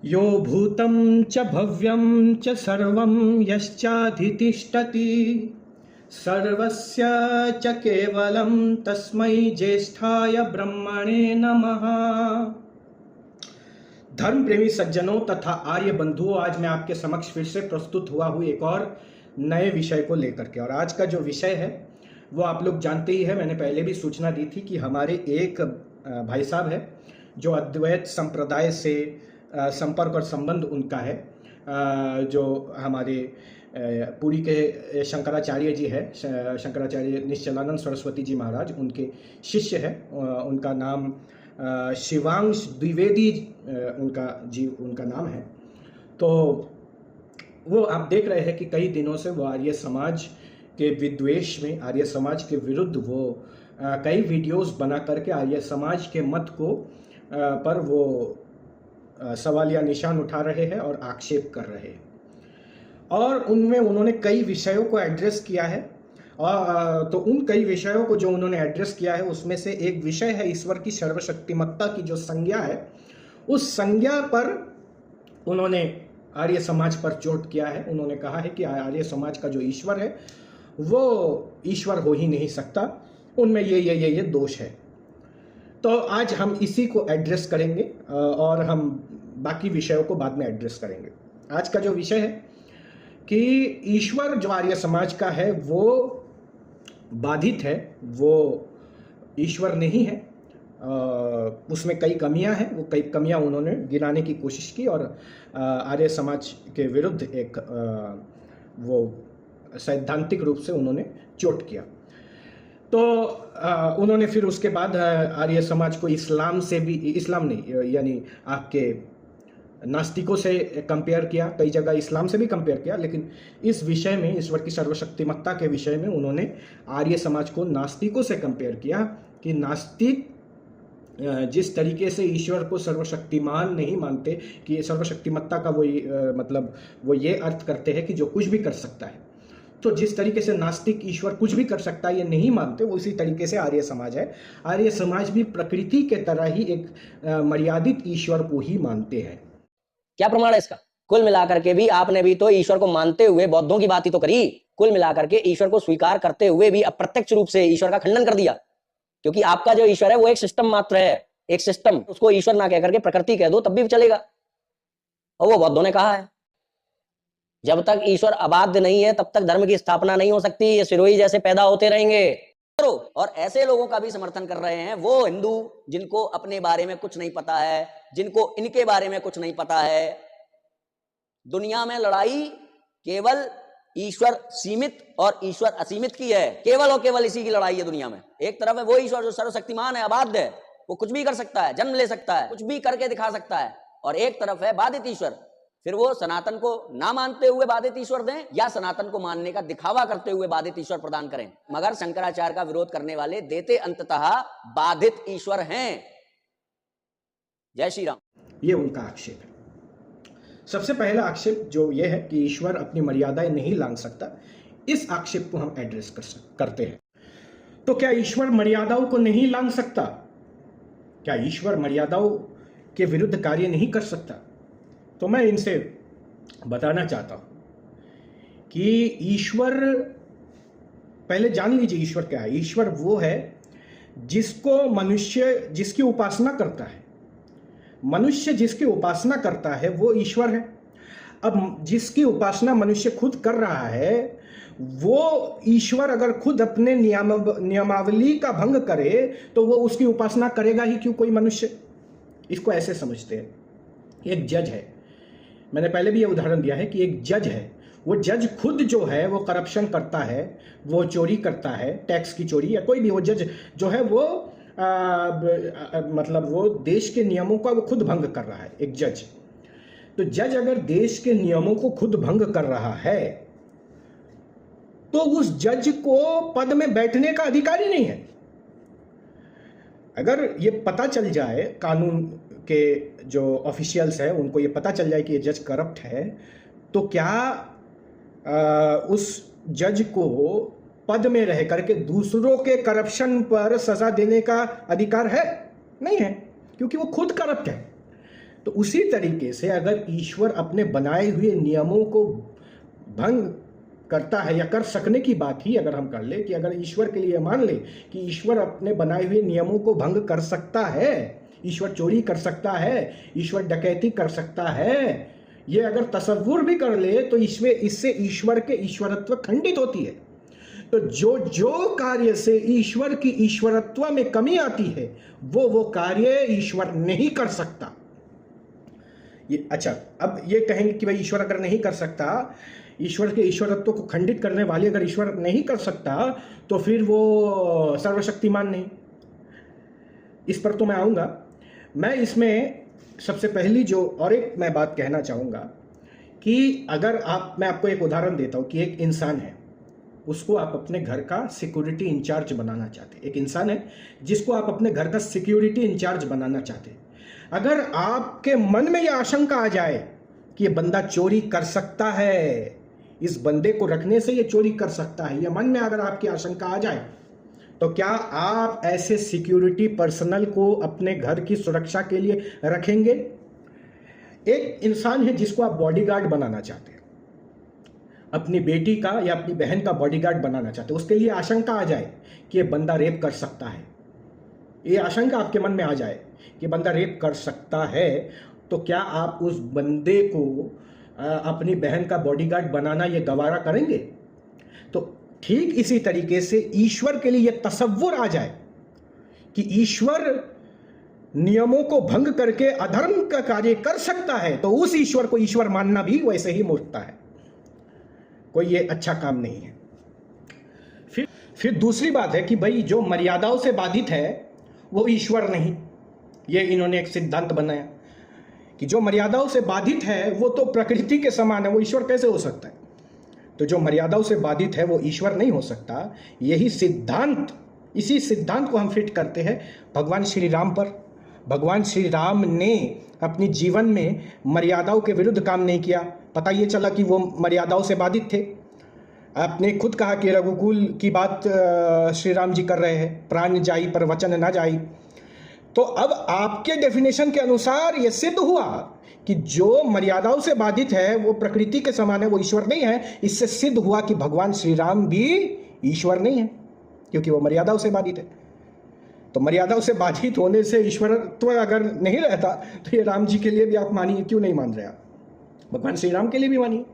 यो भूतं च भव्यं च सर्वं यश्चाधितिष्ठति सर्वस्य च केवलं तस्मै ज्येष्ठाय ब्रह्मणे नमः। धर्म प्रेमी सज्जनों तथा आर्य बंधुओं, आज मैं आपके समक्ष फिर से प्रस्तुत हुआ हूँ एक और नए विषय को लेकर के। और आज का जो विषय है वो आप लोग जानते ही है, मैंने पहले भी सूचना दी थी कि हमारे एक भाई साहब है जो अद्वैत संप्रदाय से संपर्क और संबंध उनका है, जो हमारे पुरी के शंकराचार्य जी है, शंकराचार्य निश्चलानंद सरस्वती जी महाराज, उनके शिष्य है। उनका नाम शिवांश द्विवेदी उनका नाम है। तो वो आप देख रहे हैं कि कई दिनों से वो आर्य समाज के विद्वेष में, आर्य समाज के विरुद्ध वो कई वीडियोस बना करके आर्य समाज के मत को पर वो सवालिया निशान उठा रहे हैं और आक्षेप कर रहे हैं। और उनमें उन्होंने कई विषयों को एड्रेस किया है। तो उन कई विषयों को जो उन्होंने एड्रेस किया है उसमें से एक विषय है ईश्वर की सर्वशक्तिमत्ता की जो संज्ञा है, उस संज्ञा पर उन्होंने आर्य समाज पर चोट किया है। उन्होंने कहा है कि आर्य समाज का जो ईश्वर है वो ईश्वर हो ही नहीं सकता, उनमें ये दोष है। तो आज हम इसी को एड्रेस करेंगे और हम बाकी विषयों को बाद में एड्रेस करेंगे। आज का जो विषय है कि ईश्वर जो आर्य समाज का है वो बाधित है, वो ईश्वर नहीं है, उसमें कई कमियां हैं। वो कई कमियां उन्होंने गिनाने की कोशिश की और आर्य समाज के विरुद्ध एक वो सैद्धांतिक रूप से उन्होंने चोट किया। तो उन्होंने फिर उसके बाद आर्य समाज को इस्लाम से भी, इस्लाम नहीं यानी आपके नास्तिकों से कंपेयर किया, कई जगह इस्लाम से भी कंपेयर किया, लेकिन इस विषय में, ईश्वर की सर्वशक्तिमत्ता के विषय में उन्होंने आर्य समाज को नास्तिकों से कंपेयर किया कि नास्तिक जिस तरीके से ईश्वर को सर्वशक्तिमान नहीं मानते, कि सर्वशक्तिमत्ता का वो मतलब वो ये अर्थ करते हैं कि जो कुछ भी कर सकता है, तो जिस तरीके से नास्तिक ईश्वर कुछ भी कर सकता है ये नहीं मानते, वो इसी तरीके से आर्य समाज है। आर्य समाज भी प्रकृति के तरह ही एक मर्यादित ईश्वर को ही मानते हैं। क्या प्रमाण है इसका? कुल मिलाकर के भी आपने भी तो ईश्वर को मानते हुए बौद्धों की बात ही तो करी। कुल मिलाकर के ईश्वर को स्वीकार करते हुए भी अप्रत्यक्ष रूप से ईश्वर का खंडन कर दिया, क्योंकि आपका जो ईश्वर है वो एक सिस्टम मात्र है, एक सिस्टम। उसको ईश्वर ना कह करके प्रकृति कह दो तब भी चलेगा, और वो बौद्धों ने कहा है जब तक ईश्वर अबाध्य नहीं है तब तक धर्म की स्थापना नहीं हो सकती, ये सिरोही जैसे पैदा होते रहेंगे। और ऐसे लोगों का भी समर्थन कर रहे हैं वो हिंदू जिनको अपने बारे में कुछ नहीं पता है, जिनको इनके बारे में कुछ नहीं पता है। दुनिया में लड़ाई केवल ईश्वर सीमित और ईश्वर असीमित की है, केवल और केवल इसी की लड़ाई है दुनिया में। एक तरफ है वो ईश्वर जो सर्वशक्तिमान है, अबाध्य है, वो कुछ भी कर सकता है, जन्म ले सकता है, कुछ भी करके दिखा सकता है, और एक तरफ है बाधित ईश्वर। फिर वो सनातन को ना मानते हुए बाधित ईश्वर दें या सनातन को मानने का दिखावा करते हुए बाधित ईश्वर प्रदान करें, मगर शंकराचार्य का विरोध करने वाले देते अंततः बाधित ईश्वर हैं। जय श्री राम। ये उनका आक्षेप है। सबसे पहला आक्षेप जो ये है कि ईश्वर अपनी मर्यादाएं नहीं लांघ सकता, इस आक्षेप को हम एड्रेस करते हैं। तो क्या ईश्वर मर्यादाओं को नहीं लांघ सकता? क्या ईश्वर मर्यादाओं के विरुद्ध कार्य नहीं कर सकता? तो मैं इनसे बताना चाहता हूं कि ईश्वर, पहले जान लीजिए ईश्वर क्या है। ईश्वर वो है जिसको मनुष्य, जिसकी उपासना करता है, मनुष्य जिसकी उपासना करता है वो ईश्वर है। अब जिसकी उपासना मनुष्य खुद कर रहा है वो ईश्वर अगर खुद अपने नियमावली का भंग करे तो वो उसकी उपासना करेगा ही क्यों कोई मनुष्य? इसको ऐसे समझते हैं। एक जज है, मैंने पहले भी ये उदाहरण दिया है कि एक जज है, वो जज खुद जो है वो करप्शन करता है, वो चोरी करता है, टैक्स की चोरी, या कोई भी वो जज जो है वो मतलब वो देश के नियमों का वो खुद भंग कर रहा है, एक जज। तो जज अगर देश के नियमों को खुद भंग कर रहा है तो उस जज को पद में बैठने का अधिकार ही नहीं है। अगर ये पता चल जाए, कानून के जो ऑफिशियल्स हैं उनको ये पता चल जाए कि ये जज करप्ट है, तो क्या उस जज को पद में रह करके दूसरों के करप्शन पर सजा देने का अधिकार है? नहीं है, क्योंकि वो खुद करप्ट है। तो उसी तरीके से अगर ईश्वर अपने बनाए हुए नियमों को भंग करता है, या कर सकने की बात ही अगर हम कर ले कि अगर ईश्वर के लिए मान ले कि ईश्वर अपने बनाए हुए नियमों को भंग कर सकता है, ईश्वर चोरी कर सकता है, ईश्वर डकैती कर सकता है, ये अगर तसव्वुर भी कर ले तो इससे ईश्वर के ईश्वरत्व खंडित होती है। तो जो जो कार्य से ईश्वर की ईश्वरत्व में कमी आती है वो कार्य ईश्वर नहीं कर सकता। ये अच्छा, अब ये कहेंगे कि भाई ईश्वर अगर नहीं कर सकता, ईश्वर के ईश्वरत्व को खंडित करने वाले अगर ईश्वर नहीं कर सकता तो फिर वो सर्वशक्तिमान नहीं। इस पर तो मैं आऊँगा। मैं इसमें सबसे पहली जो और एक मैं बात कहना चाहूँगा कि अगर मैं आपको एक उदाहरण देता हूँ कि एक इंसान है, उसको आप अपने घर का सिक्योरिटी इंचार्ज बनाना चाहते हैं। एक इंसान है जिसको आप अपने घर का सिक्योरिटी इंचार्ज बनाना चाहते हैं। अगर आपके मन में यह आशंका आ जाए कि ये बंदा चोरी कर सकता है, इस बंदे को रखने से ये चोरी कर सकता है, ये मन में अगर आपकी आशंका आ जाए, तो क्या आप ऐसे सिक्योरिटी पर्सनल को अपने घर की सुरक्षा के लिए रखेंगे? एक इंसान है जिसको आप बॉडीगार्ड बनाना चाहते हैं, अपनी बेटी का या अपनी बहन का बॉडीगार्ड बनाना चाहते हैं, उसके लिए आशंका आ जाए कि ये बंदा रेप कर सकता है, ये आशंका आपके मन में आ जाए कि बंदा रेप कर सकता है, तो क्या आप उस बंदे को अपनी बहन का बॉडीगार्ड बनाना ये गवारा करेंगे? तो ठीक इसी तरीके से ईश्वर के लिए यह तसव्वुर आ जाए कि ईश्वर नियमों को भंग करके अधर्म का कार्य कर सकता है, तो उस ईश्वर को ईश्वर मानना भी वैसे ही मूर्खता है, कोई ये अच्छा काम नहीं है। फिर दूसरी बात है कि भाई जो मर्यादाओं से बाधित है वो ईश्वर नहीं। ये इन्होंने एक सिद्धांत बनाया कि जो मर्यादाओं से बाधित है वो तो प्रकृति के समान है, वो ईश्वर कैसे हो सकता है? तो जो मर्यादाओं से बाधित है वो ईश्वर नहीं हो सकता। यही सिद्धांत, इसी सिद्धांत को हम फिट करते हैं भगवान श्री राम पर। भगवान श्री राम ने अपनी जीवन में मर्यादाओं के विरुद्ध काम नहीं किया। पता ये चला कि वो मर्यादाओं से बाधित थे। आपने खुद कहा कि रघुकुल की बात श्री राम जी कर रहे हैं, प्राण जाई पर वचन ना जाई। तो अब आपके डेफिनेशन के अनुसार ये सिद्ध हुआ कि जो मर्यादाओं से बाधित है वो प्रकृति के समान है, वो ईश्वर नहीं है। इससे सिद्ध हुआ कि भगवान श्री राम भी ईश्वर नहीं है, क्योंकि वो मर्यादाओं से बाधित है। तो मर्यादाओं से बाधित होने से ईश्वरत्व अगर नहीं रहता तो ये राम जी के लिए भी आप मानिए, क्यों नहीं मान रहे आप? भगवान श्री राम के लिए भी मानिए।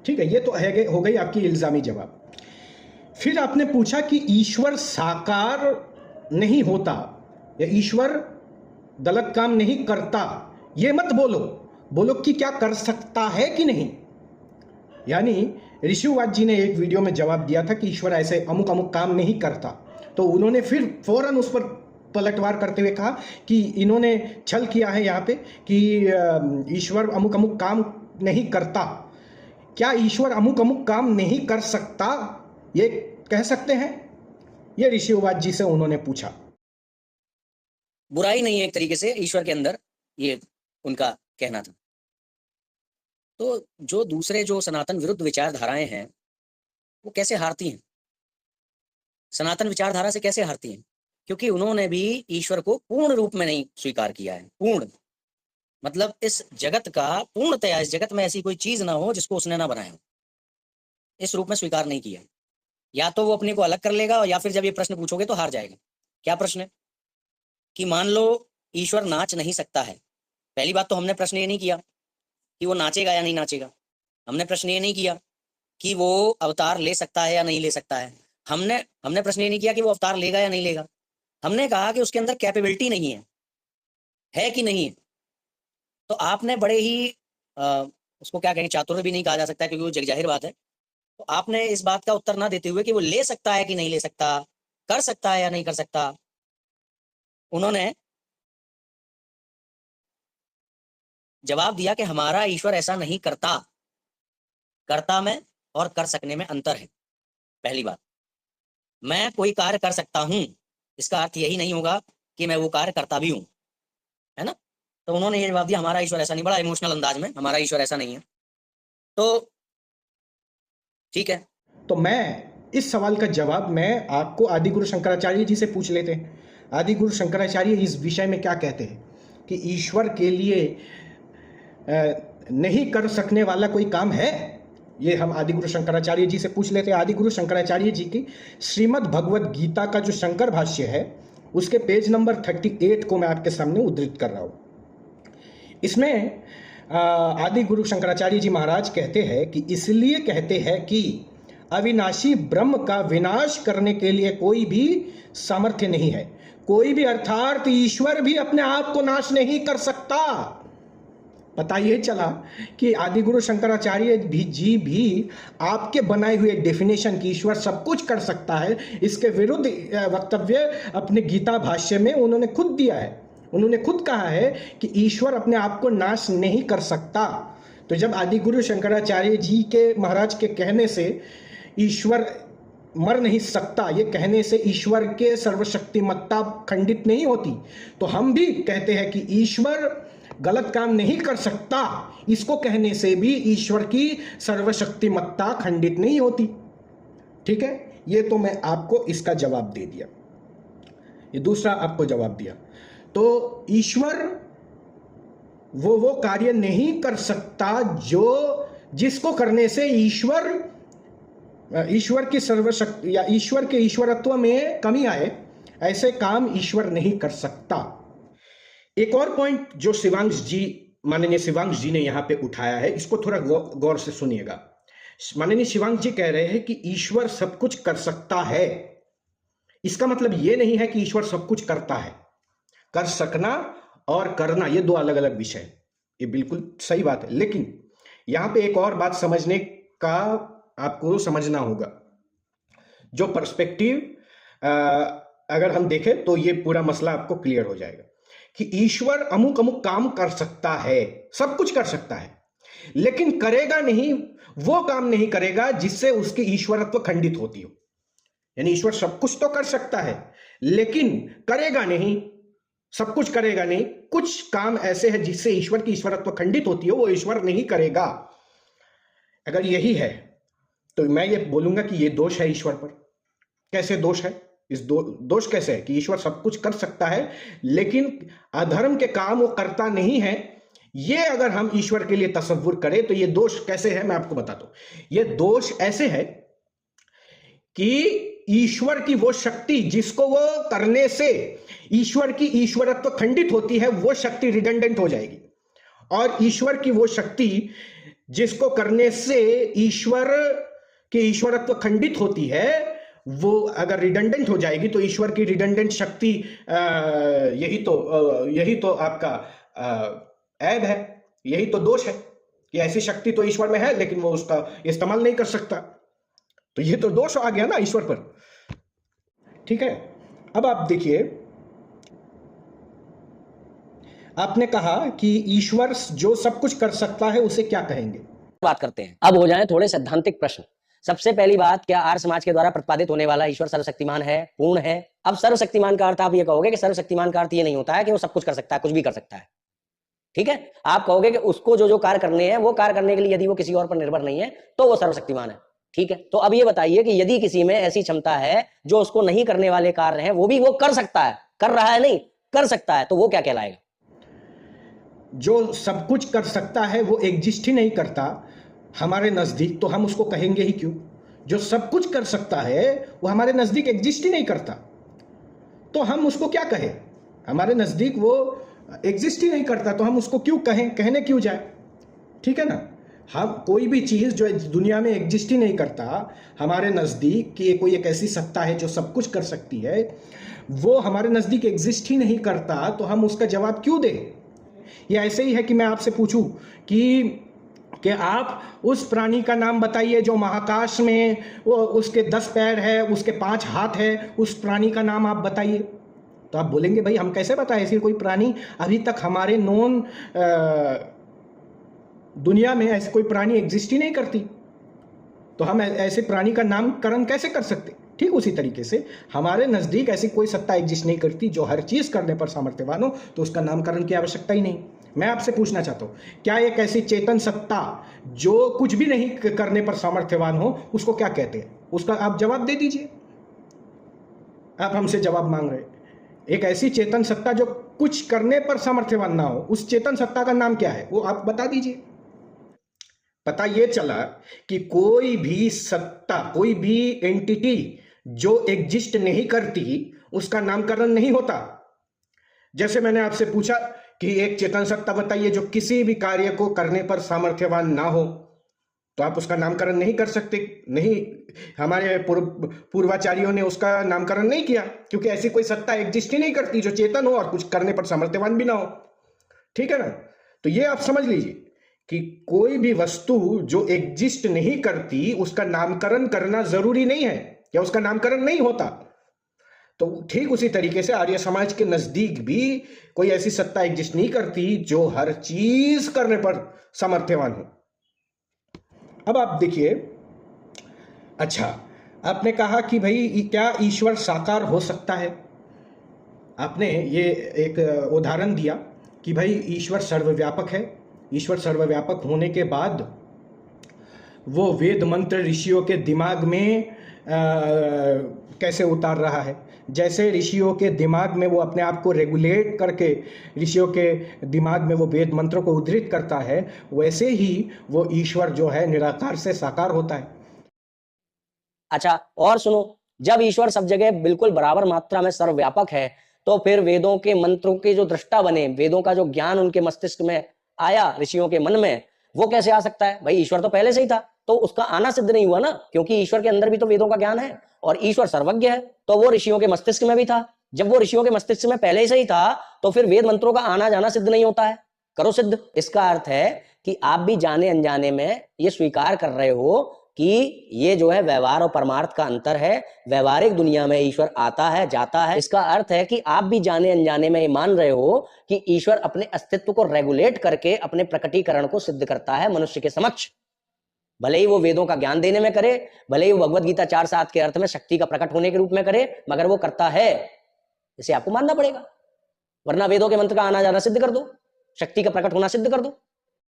ठीक है, ये तो है, हो गई आपकी इल्जामी जवाब। फिर आपने पूछा कि ईश्वर साकार नहीं होता या ईश्वर गलत काम नहीं करता। ये मत बोलो, बोलो कि क्या कर सकता है कि नहीं। यानी ऋषिवाद जी ने एक वीडियो में जवाब दिया था कि ईश्वर ऐसे अमुक अमुक काम नहीं करता, तो उन्होंने फिर फौरन उस पर पलटवार करते हुए कहा कि इन्होंने छल किया है यहाँ पे कि ईश्वर अमुक अमुक काम नहीं करता। क्या ईश्वर अमुक अमुक काम नहीं कर सकता, ये कह सकते हैं? ये ऋषिवाद जी से उन्होंने पूछा। बुराई नहीं है एक तरीके से ईश्वर के अंदर, ये उनका कहना था। तो जो दूसरे जो सनातन विरुद्ध विचारधाराएं हैं वो कैसे हारती हैं? सनातन विचारधारा से कैसे हारती हैं? क्योंकि उन्होंने भी ईश्वर को पूर्ण रूप में नहीं स्वीकार किया है। पूर्ण मतलब इस जगत का पूर्णतया, इस जगत में ऐसी कोई चीज ना हो जिसको उसने ना बनाया हो, इस रूप में स्वीकार नहीं किया। या तो वो अपने को अलग कर लेगा, या फिर जब ये प्रश्न पूछोगे तो हार जाएगा। क्या प्रश्न है? कि मान लो ईश्वर नाच नहीं सकता है। पहली बात तो हमने प्रश्न ये नहीं किया कि वो नाचेगा या नहीं नाचेगा। हमने प्रश्न ये नहीं किया कि वो अवतार ले सकता है या नहीं ले सकता है। हमने प्रश्न ये नहीं किया कि वो अवतार लेगा या नहीं लेगा। हमने कहा कि उसके अंदर कैपेबिलिटी नहीं है कि नहीं है। तो आपने बड़े ही उसको क्या कहेंगे, चातुर्य भी नहीं कहा जा सकता क्योंकि वो जगजाहिर बात है। तो आपने इस बात का उत्तर ना देते हुए कि वो ले सकता है कि नहीं ले सकता, कर सकता है या नहीं कर सकता, उन्होंने जवाब दिया कि हमारा ईश्वर ऐसा नहीं करता। करता में और कर सकने में अंतर है। पहली बात, मैं कोई कार्य कर सकता हूं, इसका अर्थ यही नहीं होगा कि मैं वो कार्य करता भी हूं, है ना। तो उन्होंने ये जवाब दिया, हमारा ईश्वर ऐसा नहीं, बड़ा इमोशनल अंदाज में, हमारा ईश्वर ऐसा नहीं है। तो ठीक है, तो मैं इस सवाल का जवाब मैं आपको आदि गुरु शंकराचार्य जी से पूछ लेते हैं। आदि गुरु शंकराचार्य इस विषय में क्या कहते हैं? कि ईश्वर के लिए नहीं कर सकने वाला कोई काम है? ये हम आदिगुरु शंकराचार्य जी से पूछ लेते हैं। आदिगुरु शंकराचार्य जी की श्रीमद् भगवद गीता का जो शंकर भाष्य है उसके पेज नंबर 38 को मैं आपके सामने उद्धृत कर रहा हूँ। इसमें आदिगुरु शंकराचार्य जी महाराज कहते हैं कि इसलिए कहते हैं कि अविनाशी ब्रह्म का विनाश करने के लिए कोई भी सामर्थ्य नहीं है। कोई भी अर्थात ईश्वर भी अपने आप को नाश नहीं कर सकता। पता ये चला कि आदिगुरु शंकराचार्य जी भी आपके बनाए हुए डेफिनेशन की ईश्वर सब कुछ कर सकता है, इसके विरुद्ध वक्तव्य अपने गीता भाष्य में उन्होंने खुद दिया है। उन्होंने खुद कहा है कि ईश्वर अपने आप को नाश नहीं कर सकता। तो जब आदिगुरु शंकराचार्य जी के महाराज के कहने से ईश्वर मर नहीं सकता, ये कहने से ईश्वर के सर्वशक्तिमत्ता खंडित नहीं होती, तो हम भी कहते हैं कि ईश्वर गलत काम नहीं कर सकता, इसको कहने से भी ईश्वर की सर्वशक्तिमत्ता खंडित नहीं होती। ठीक है, ये तो मैं आपको इसका जवाब दे दिया। ये दूसरा आपको जवाब दिया। तो ईश्वर वो कार्य नहीं कर सकता जिसको करने से ईश्वर की सर्वशक्ति या ईश्वर के ईश्वरत्व में कमी आए, ऐसे काम ईश्वर नहीं कर सकता। एक और पॉइंट जो माननीय शिवांश जी ने यहां पे उठाया है, इसको थोड़ा गौर से सुनिएगा। माननीय शिवांश जी कह रहे हैं कि ईश्वर सब कुछ कर सकता है। इसका मतलब ये नहीं है कि ईश्वर सब कुछ करता है। कर सकना और करना ये दो अलग अलग विषय है, ये बिल्कुल सही बात है। लेकिन यहां पे एक और बात समझने का आपको समझना होगा। जो पर्सपेक्टिव अगर हम देखें तो ये पूरा मसला आपको क्लियर हो जाएगा कि ईश्वर अमुक अमुक काम कर सकता है, सब कुछ कर सकता है, लेकिन करेगा नहीं, वो काम नहीं करेगा जिससे उसकी ईश्वरत्व खंडित होती हो। यानी ईश्वर सब कुछ तो कर सकता है लेकिन करेगा नहीं, सब कुछ करेगा नहीं, कुछ काम ऐसे हैं जिससे ईश्वर की ईश्वरत्व खंडित होती हो, वो ईश्वर नहीं करेगा। अगर यही है तो मैं ये बोलूंगा कि ये दोष है ईश्वर पर। कैसे दोष है? इस दोष कैसे है कि ईश्वर सब कुछ कर सकता है लेकिन अधर्म के काम वो करता नहीं है। ये अगर हम ईश्वर के लिए तसव्वुर करें तो ये दोष कैसे है मैं आपको बताता हूं। ये दोष ऐसे है कि ईश्वर की वो शक्ति जिसको वो करने से ईश्वर की ईश्वरत्व खंडित होती है, वो शक्ति रिडंडेंट हो जाएगी, और ईश्वर की वो शक्ति जिसको करने से ईश्वर की ईश्वरत्व खंडित होती है, वो अगर रिडंडेंट हो जाएगी तो ईश्वर की रिडंडेंट शक्ति यही तो आपका ऐब है, यही तो दोष है कि ऐसी शक्ति तो ईश्वर में है लेकिन वो उसका इस्तेमाल नहीं कर सकता। तो ये तो दोष आ गया ना ईश्वर पर। ठीक है, अब आप देखिए, आपने कहा कि ईश्वर जो सब कुछ कर सकता है उसे क्या कहेंगे? बात करते हैं। अब हो जाए थोड़े सैद्धांतिक प्रश्न। सबसे पहली बात, क्या आर्य समाज के द्वारा प्रतिपादित होने वाला ईश्वर सर्वशक्तिमान है, पूर्ण है? अब सर्वशक्तिमान का अर्थ आप ये कहोगे कि सर्वशक्तिमान का अर्थ ये नहीं होता है कि वो सब कुछ कर सकता है, कुछ भी कर सकता है। ठीक है, आप कहोगे कि उसको जो कार्य करने हैं वो कार्य करने के लिए यदि वो किसी और पर निर्भर नहीं है तो वो सर्वशक्तिमान है। ठीक है, तो अब ये बताइए कि यदि किसी में ऐसी क्षमता है जो उसको नहीं करने वाले कार्य हैं वो भी वो कर सकता है, कर रहा है नहीं, कर सकता है, तो वो क्या कहलाएगा? जो सब कुछ कर सकता है वो एग्जिस्ट ही नहीं करता हमारे नजदीक, तो हम उसको कहेंगे ही क्यों? जो सब कुछ कर सकता है वो हमारे नजदीक एग्जिस्ट ही नहीं करता, तो हम उसको क्या कहें? हमारे नजदीक वो एग्जिस्ट ही नहीं करता तो हम उसको क्यों कहें, कहने क्यों जाए? ठीक है ना, हम कोई भी चीज जो दुनिया में एग्जिस्ट ही नहीं करता हमारे नजदीक कि कोई एक ऐसी सत्ता है जो सब कुछ कर सकती है, वो हमारे नजदीक एग्जिस्ट ही नहीं करता, तो हम उसका जवाब क्यों दें? ये ऐसे ही है कि मैं आपसे पूछूं कि आप उस प्राणी का नाम बताइए जो महाकाश में वो उसके 10 पैर है, उसके 5 हाथ है, उस प्राणी का नाम आप बताइए। तो आप बोलेंगे भाई हम कैसे बताएं, ऐसी कोई प्राणी अभी तक हमारे नॉन दुनिया में ऐसी कोई प्राणी एग्जिस्ट ही नहीं करती, तो हम ऐसे प्राणी का नामकरण कैसे कर सकते? ठीक उसी तरीके से हमारे नज़दीक ऐसी कोई सत्ता एग्जिस्ट नहीं करती जो हर चीज़ करने पर सामर्थ्यवान हो, तो उसका नामकरण की आवश्यकता ही नहीं। मैं आपसे पूछना चाहता हूँ, क्या एक ऐसी चेतन सत्ता जो कुछ भी नहीं करने पर सामर्थ्यवान हो उसको क्या कहते हैं? उसका आप जवाब दे दीजिए। आप हमसे जवाब मांग रहे हैं। एक ऐसी चेतन सत्ता जो कुछ करने पर सामर्थ्यवान ना हो, उस चेतन सत्ता का नाम क्या है, वो आप बता दीजिए। पता ये चला कि कोई भी सत्ता, कोई भी एंटिटी जो एग्जिस्ट नहीं करती, उसका नामकरण नहीं होता। जैसे मैंने आपसे पूछा कि एक चेतन सत्ता बताइए जो किसी भी कार्य को करने पर सामर्थ्यवान ना हो, तो आप उसका नामकरण नहीं कर सकते। नहीं, हमारे पूर्वाचार्यों ने उसका नामकरण नहीं किया, क्योंकि ऐसी कोई सत्ता एग्जिस्ट ही नहीं करती जो चेतन हो और कुछ करने पर सामर्थ्यवान भी ना हो। ठीक है ना? तो ये आप समझ लीजिए कि कोई भी वस्तु जो एग्जिस्ट नहीं करती, उसका नामकरण करना जरूरी नहीं है, या उसका नामकरण नहीं होता। तो ठीक उसी तरीके से आर्य समाज के नजदीक भी कोई ऐसी सत्ता एग्जिस्ट नहीं करती जो हर चीज करने पर सामर्थ्यवान हो। अब आप देखिए, अच्छा, आपने कहा कि भाई क्या ईश्वर साकार हो सकता है? आपने ये एक उदाहरण दिया कि भाई ईश्वर सर्वव्यापक है। ईश्वर सर्वव्यापक होने के बाद वो वेद मंत्र ऋषियों के दिमाग में कैसे उतार रहा है। जैसे ऋषियों के दिमाग में वो अपने आप को रेगुलेट करके ऋषियों के दिमाग में वो वेद मंत्रों को उद्धृत करता है, वैसे ही वो ईश्वर जो है निराकार से साकार होता है। अच्छा, और सुनो, जब ईश्वर सब जगह बिल्कुल बराबर मात्रा में सर्वव्यापक है, तो फिर वेदों के मंत्रों के जो दृष्टा बने, वेदों का जो ज्ञान उनके मस्तिष्क में आया, ऋषियों के मन में, वो कैसे आ सकता है? भाई ईश्वर तो पहले से ही था, तो उसका आना सिद्ध नहीं हुआ ना, क्योंकि ईश्वर के अंदर भी तो वेदों का ज्ञान है और ईश्वर सर्वज्ञ है, तो वो ऋषियों के मस्तिष्क में भी था। जब वो ऋषियों के मस्तिष्क में पहले से ही था, तो फिर वेद मंत्रों का आना जाना सिद्ध नहीं होता है। करो सिद्ध। इसका अर्थ है कि आप भी जाने अनजाने में ये स्वीकार कर रहे हो कि ये जो है व्यवहार और परमार्थ का अंतर है। व्यवहारिक दुनिया में ईश्वर आता है, जाता है। इसका अर्थ है कि आप भी जाने अनजाने में ये मान रहे हो कि ईश्वर अपने अस्तित्व को रेगुलेट करके अपने प्रकटीकरण को सिद्ध करता है मनुष्य के समक्ष। भले ही वो वेदों का ज्ञान देने में करे, भले ही वो भगवत गीता 4:7 के अर्थ में शक्ति का प्रकट होने के रूप में करे, मगर वो करता है, इसे आपको मानना पड़ेगा। वरना वेदों के मंत्र का आना जाना सिद्ध कर दो, शक्ति का प्रकट होना सिद्ध कर दो।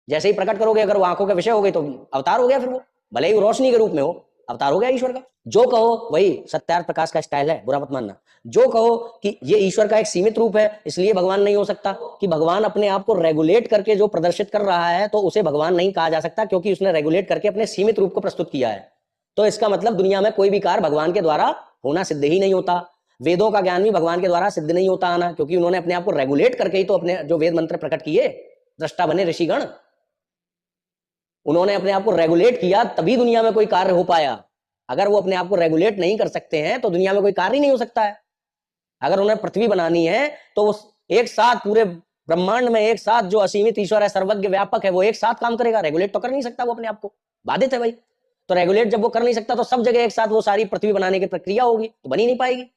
जैसे ही प्रकट करोगे, अगर वो आंखों का विषय हो गई तो अवतार हो गया, फिर वो भले ही वो रोशनी के रूप में हो, अवतार हो गया ईश्वर का। जो कहो, वही सत्यार्थ प्रकाश का स्टाइल है, बुरा मत मानना। जो कहो कि ये ईश्वर का एक सीमित रूप है, इसलिए भगवान नहीं हो सकता, कि भगवान अपने आप को रेगुलेट करके जो प्रदर्शित कर रहा है, तो उसे भगवान नहीं कहा जा सकता, क्योंकि उसने रेगुलेट करके अपने सीमित रूप को प्रस्तुत किया है। तो इसका मतलब दुनिया में कोई भी कार्य भगवान के द्वारा होना सिद्ध ही नहीं होता। वेदों का ज्ञान भी भगवान के द्वारा सिद्ध नहीं होता आना, क्योंकि उन्होंने अपने आप को रेगुलेट करके ही तो अपने जो वेद मंत्र प्रकट किए, दृष्टा बने ऋषिगण, उन्होंने अपने आप को रेगुलेट किया, तभी दुनिया में कोई कार्य हो पाया। अगर वो अपने आप को रेगुलेट नहीं कर सकते हैं तो दुनिया में कोई कार्य ही नहीं हो सकता है। अगर उन्हें पृथ्वी बनानी है तो वो एक साथ पूरे ब्रह्मांड में एक साथ जो असीमित ईश्वर है, सर्वज्ञ व्यापक है, वो एक साथ काम करेगा। रेगुलेट तो कर नहीं सकता वो अपने आप को, बाधित है भाई। तो रेगुलेट जब वो कर नहीं सकता, तो सब जगह एक साथ वो सारी पृथ्वी बनाने की प्रक्रिया होगी, तो बनी नहीं पाएगी।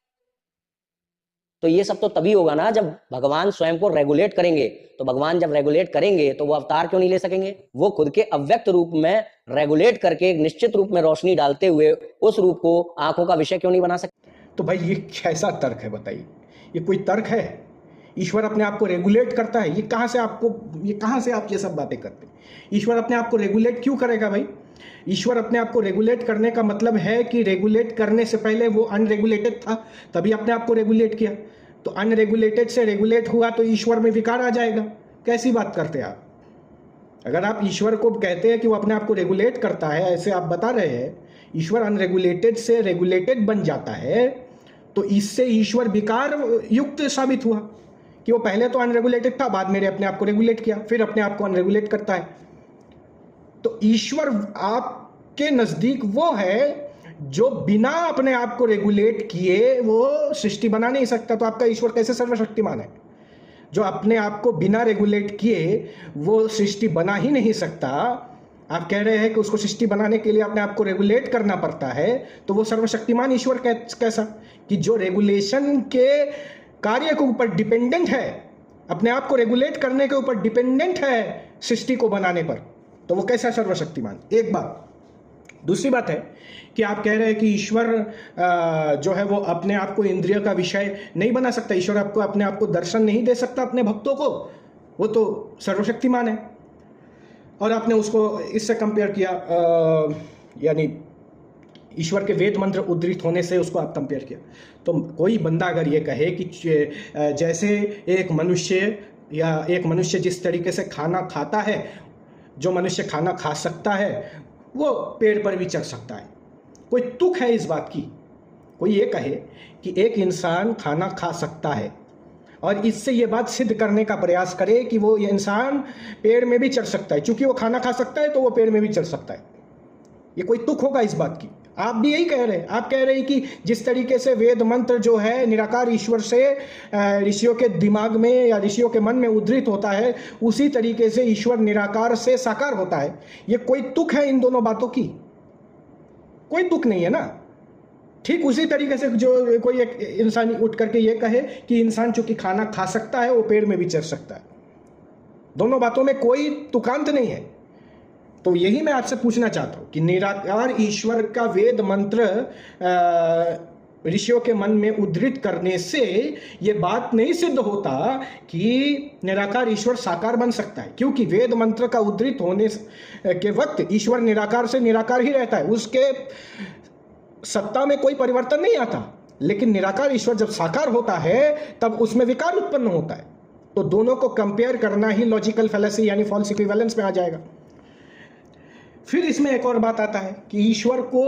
तो ये सब तो तभी होगा ना जब भगवान स्वयं को रेगुलेट करेंगे। तो भगवान जब रेगुलेट करेंगे तो वो अवतार क्यों नहीं ले सकेंगे? वो खुद के अव्यक्त रूप में रेगुलेट करके एक निश्चित रूप में रोशनी डालते हुए उस रूप को आंखों का विषय क्यों नहीं बना सकते? तो भाई ये कैसा तर्क है बताइए? ये कोई तर्क है? ईश्वर अपने आप को रेगुलेट करता है? ये कहाँ से आप ये सब बातें करते हैं? ईश्वर अपने आप को रेगुलेट क्यों करेगा भाई? ईश्वर अपने आप को रेगुलेट करने का मतलब है कि रेगुलेट करने से पहले वो अनरेगुलेटेड था, तभी अपने आप को रेगुलेट किया। तो अनरेगुलेटेड से रेगुलेट हुआ तो ईश्वर में विकार आ जाएगा। कैसी बात करते हैं आप? अगर आप ईश्वर को कहते हैं कि वो अपने आप को रेगुलेट करता है, ऐसे आप बता रहे हैं, ईश्वर अनरेगुलेटेड से रेगुलेटेड बन जाता है, तो इससे ईश्वर विकार युक्त साबित हुआ कि वो पहले तो अनरेगुलेटेड था, बाद में अपने आप को रेगुलेट किया, फिर अपने आप को अनरेगुलेट करता है। तो ईश्वर आपके नजदीक वो है जो बिना अपने आप को रेगुलेट किए वो सृष्टि बना नहीं सकता। तो आपका ईश्वर कैसे सर्वशक्तिमान है? जो अपने आप को बिना रेगुलेट किए वो सृष्टि बना ही नहीं सकता। आप कह रहे हैं कि उसको सृष्टि बनाने के लिए अपने आप को रेगुलेट करना पड़ता है, तो वो सर्वशक्तिमान ईश्वर कैसा? कि जो रेगुलेशन के कार्य के ऊपर डिपेंडेंट है, अपने आप को रेगुलेट करने के ऊपर डिपेंडेंट है सृष्टि को बनाने पर, तो वो कैसा सर्वशक्तिमान? एक बात। दूसरी बात है कि आप कह रहे हैं कि ईश्वर जो है वो अपने आप को इंद्रिय का विषय नहीं बना सकता, ईश्वर आपको अपने आप को दर्शन नहीं दे सकता अपने भक्तों को, वो तो सर्वशक्तिमान है। और आपने उसको इससे कंपेयर किया, यानी ईश्वर के वेद मंत्र उद्धृत होने से उसको आप कंपेयर किया। तो कोई बंदा अगर ये कहे कि जैसे एक मनुष्य जिस तरीके से खाना खाता है, जो मनुष्य खाना खा सकता है वो पेड़ पर भी चढ़ सकता है, कोई तुक है इस बात की? कोई ये कहे कि एक इंसान खाना खा सकता है और इससे ये बात सिद्ध करने का प्रयास करे कि वो ये इंसान पेड़ में भी चढ़ सकता है, क्योंकि वो खाना खा सकता है तो वो पेड़ में भी चढ़ सकता है, ये कोई तुक होगा इस बात की? आप भी यही कह रहे हैं। आप कह रहे हैं कि जिस तरीके से वेद मंत्र जो है निराकार ईश्वर से ऋषियों के दिमाग में या ऋषियों के मन में उद्धृत होता है, उसी तरीके से ईश्वर निराकार से साकार होता है। ये कोई तुक है इन दोनों बातों की? कोई तुक नहीं है ना। ठीक उसी तरीके से जो कोई एक इंसान उठ करके ये कहे कि इंसान चूंकि खाना खा सकता है वो पेड़ में भी चढ़ सकता है, दोनों बातों में कोई तुकांत नहीं है। तो यही मैं आपसे पूछना चाहता हूं कि निराकार ईश्वर का वेद मंत्र ऋषियों के मन में उद्धृत करने से ये बात नहीं सिद्ध होता कि निराकार ईश्वर साकार बन सकता है, क्योंकि वेद मंत्र का उद्धृत होने के वक्त ईश्वर निराकार से निराकार ही रहता है, उसके सत्ता में कोई परिवर्तन नहीं आता। लेकिन निराकार ईश्वर जब साकार होता है तब उसमें विकार उत्पन्न होता है। तो दोनों को कंपेयर करना ही लॉजिकल फैलेसी यानी फॉल्स इक्विवेलेंस में आ जाएगा। फिर इसमें एक और बात आता है कि ईश्वर को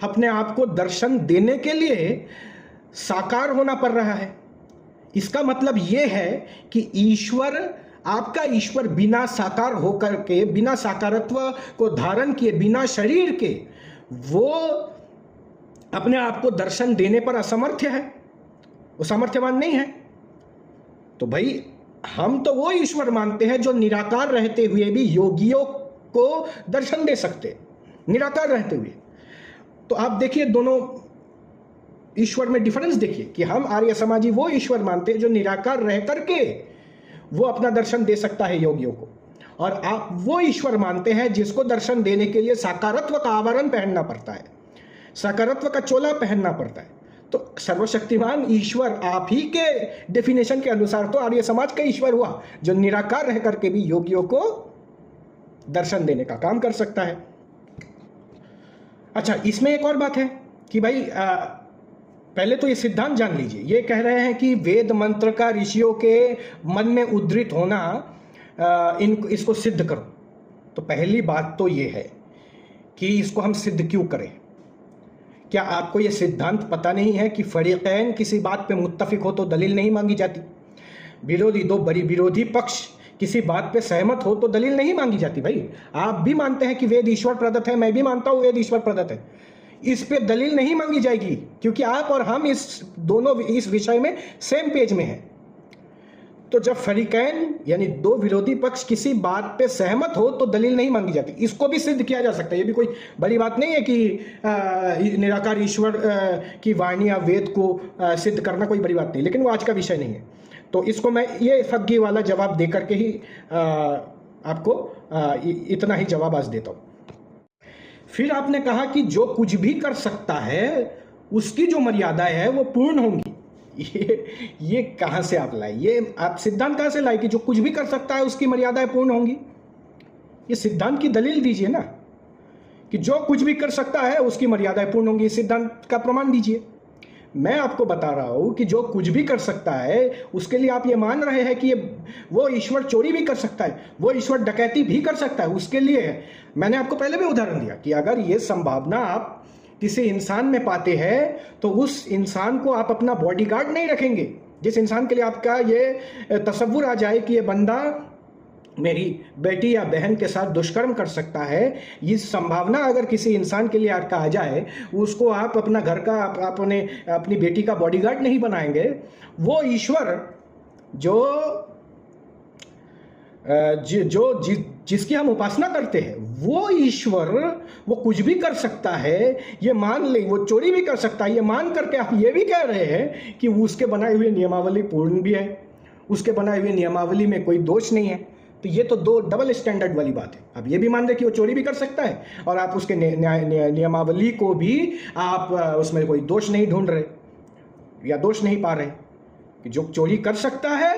अपने आप को दर्शन देने के लिए साकार होना पड़ रहा है। इसका मतलब यह है कि ईश्वर, आपका ईश्वर बिना साकार होकर के, बिना साकारत्व को धारण किए, बिना शरीर के, वो अपने आप को दर्शन देने पर असमर्थ है, वो सामर्थ्यवान नहीं है। तो भाई हम तो वो ईश्वर मानते हैं जो निराकार रहते हुए भी योगियों को दर्शन दे सकते, निराकार रहते हुए। तो आप देखिए दोनों ईश्वर में डिफरेंस देखिए कि हम आर्य समाजी वो ईश्वर मानते हैं जो निराकार रह करके वो अपना दर्शन दे सकता है योगियों को, और आप वो ईश्वर मानते हैं जिसको दर्शन देने के लिए साकारत्व का आवरण पहनना पड़ता है, साकारत्व का चोला पहनना पड़ता है। तो सर्वशक्तिमान ईश्वर आप ही के डेफिनेशन के अनुसार तो आर्य समाज का ईश्वर हुआ जो निराकार रह करके भी योगियों को दर्शन देने का काम कर सकता है। अच्छा, इसमें एक और बात है कि भाई पहले तो ये सिद्धांत जान लीजिए। ये कह रहे हैं कि वेद मंत्र का ऋषियों के मन में उद्धृत होना इसको सिद्ध करो। तो पहली बात तो ये है कि इसको हम सिद्ध क्यों करें? क्या आपको ये सिद्धांत पता नहीं है कि फरीकैन किसी बात पे मुत्तफिक हो तो दलील नहीं मांगी जाती? दो बड़ी विरोधी पक्ष किसी बात पे सहमत हो तो दलील नहीं मांगी जाती। भाई आप भी मानते हैं कि वेद ईश्वर प्रदत्त है, मैं भी मानता हूं वेद ईश्वर प्रदत्त है, इस पे दलील नहीं मांगी जाएगी क्योंकि आप और हम इस विषय में सेम पेज में हैं। तो जब फरीकैन यानी दो विरोधी पक्ष किसी बात पे सहमत हो तो दलील नहीं मांगी जाती। इसको भी सिद्ध किया जा सकता है, ये भी कोई बड़ी बात नहीं है कि निराकार ईश्वर की वाणी या वेद को सिद्ध करना कोई बड़ी बात नहीं, लेकिन वो आज का विषय नहीं है। तो इसको मैं ये फग्गी वाला जवाब दे करके ही आपको इतना ही जवाब आज देता हूँ। फिर आपने कहा कि जो कुछ भी कर सकता है उसकी जो मर्यादाएं है वो पूर्ण होंगी। ये कहां से आप लाए? ये आप सिद्धांत कहां से लाए कि जो कुछ भी कर सकता है उसकी मर्यादाएं पूर्ण होंगी? ये सिद्धांत की दलील दीजिए ना कि जो कुछ भी कर सकता है उसकी मर्यादाएं पूर्ण होंगी। सिद्धांत का प्रमाण दीजिए। मैं आपको बता रहा हूं कि जो कुछ भी कर सकता है उसके लिए आप ये मान रहे हैं कि वो ईश्वर चोरी भी कर सकता है, वो ईश्वर डकैती भी कर सकता है। उसके लिए मैंने आपको पहले भी उदाहरण दिया कि अगर ये संभावना आप किसी इंसान में पाते हैं तो उस इंसान को आप अपना बॉडीगार्ड नहीं रखेंगे। जिस इंसान के लिए आपका ये तसव्वुर आ जाए कि ये बंदा मेरी बेटी या बहन के साथ दुष्कर्म कर सकता है, ये संभावना अगर किसी इंसान के लिए आपका आ जाए, उसको आप अपना घर का अपनी बेटी का बॉडीगार्ड नहीं बनाएंगे। वो ईश्वर जिसकी हम उपासना करते हैं वो ईश्वर वो कुछ भी कर सकता है, ये मान ले, वो चोरी भी कर सकता है, ये मान करके आप ये भी कह रहे हैं कि उसके बनाए हुए नियमावली पूर्ण भी है, उसके बनाए हुए नियमावली में कोई दोष नहीं है। तो ये तो दो डबल स्टैंडर्ड वाली बात है। आप ये भी मान रहे कि वो चोरी भी कर सकता है और आप उसके नियमावली को भी आप उसमें कोई दोष नहीं ढूंढ रहे या दोष नहीं पा रहे कि जो चोरी कर सकता है